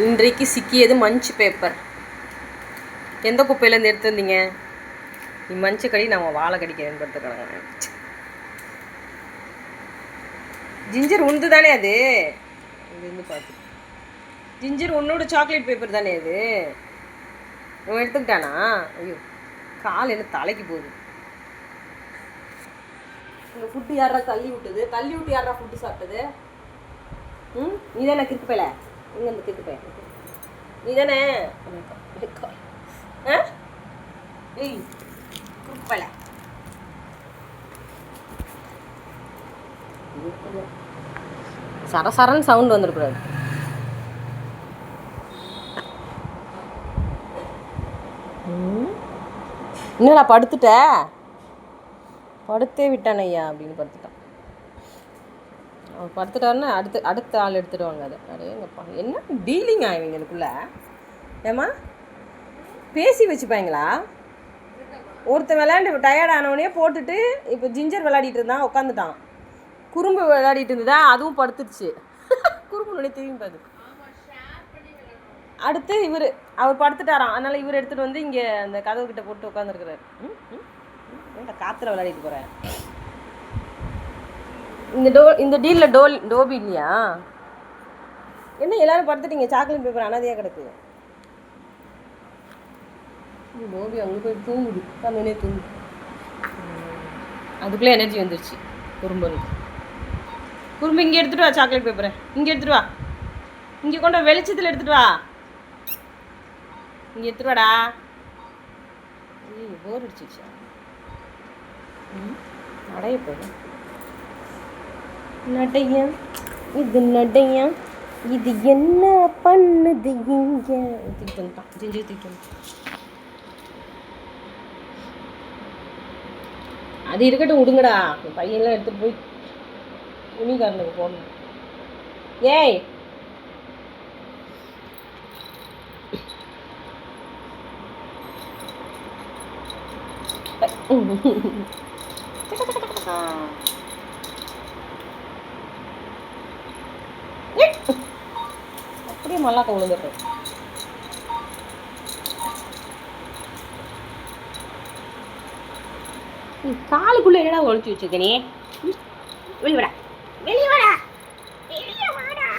இன்றைக்கு சிக்கியது மஞ்சு பேப்பர். எந்த குப்பையிலேருந்து எடுத்து வந்தீங்க? நீ மஞ்சு கடி, நம்ம வாழை கடிக்கிறேன்னு படுத்துக்கிறாங்க. ஜிஞ்சர் உண்டு தானே அது? இருந்து பார்த்து ஜிஞ்சர் உன்னோட சாக்லேட் பேப்பர் தானே அது? இவன் எடுத்துக்கிட்டானா? ஐயோ, கால் என்ன தலைக்கு போகுது. இந்த ஃபுட்டு யாரா தள்ளி விட்டுது? தள்ளி விட்டு யாரா ஃபுட்டு சாப்பிட்டது? நீ தானே கிறுக்கு பையல? இங்கே இந்த கிறுக்கு பையன் நீ தானே? ஏய் கிறுக்கு பையல, சரசரன்னு சவுண்ட் வந்துடக்கூடாது. என்னடா படுத்துட்ட? படுத்தே விட்டான் ஐயா அப்படின்னு படுத்துட்டான். அவன் படுத்துட்டாருன்னா அடுத்த ஆள் எடுத்துடுவாங்க. அது அடேங்கப்பா, என்ன டீலிங் ஆகிவங்க இதுக்குள்ள? ஏம்மா பேசி வச்சுப்பாங்களா? ஒருத்தன் விளையாண்டு டயர்ட் ஆனவனே போட்டுட்டு இப்போ ஜிஞ்சர் விளையாடிட்டு இருந்தான், உட்காந்துட்டான். குறும்பு விளையாடிட்டு இருந்ததா, அதுவும் படுத்துருச்சு. குறும்பு திரும்பி பாது. அடுத்து அவர் படுத்துட்டாராம், அதனால் இவர் எடுத்துகிட்டு வந்து இங்கே அந்த கதவு கிட்ட போட்டு உட்காந்துருக்குறாரு. காற்றுல விளையாடிட்டு போகிறேன். இந்த டீலில் டோபி இல்லையா? என்ன எல்லோரும் படுத்துட்டீங்க? சாக்லேட் பேப்பர் அனாதையாக கிடக்கு. டோபி அங்கே போய் தூங்குது, கண்ணுனே தூங்குது. அதுக்குள்ளே எனர்ஜி வந்துருச்சு குறும்பனுக்கு. குறும்பு இங்கே எடுத்துகிட்டு வா, சாக்லேட் பேப்பரை இங்கே எடுத்துகிட்டு வா. இங்கே கொண்டு வெளிச்சத்தில் எடுத்துகிட்டு வா. இங்கே எடுத்துகிட்டு வாடா. போர் அடிச்சிச்சா? நடைய போதும். நடையம் இது நடையம், இது என்ன பண்ணுது இங்கே? தூக்கிட்டு வந்துட்டான், ஜிஞ்சு தூக்கிட்டு வந்துட்டான். அது இருக்கட்டும், விடுங்கடா. பையன்லாம் எடுத்துகிட்டு போய் துணிக்காரனுக்கு போடணும். ஏய் அப்படியே மல்லாக்க விழுந்துட்டு காலுக்குள்ள என்னடா ஒழிச்சு வச்சுக்க நீ? வெளியடா, வெளியடா, வெளியே வாடா.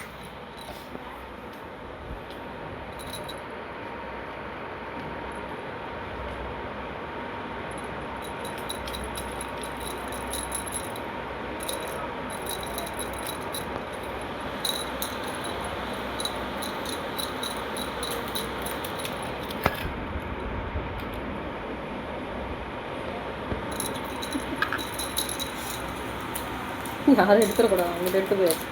யாரும் எடுத்துடக்கூடாது, அவங்க எடுத்து போயாச்சு.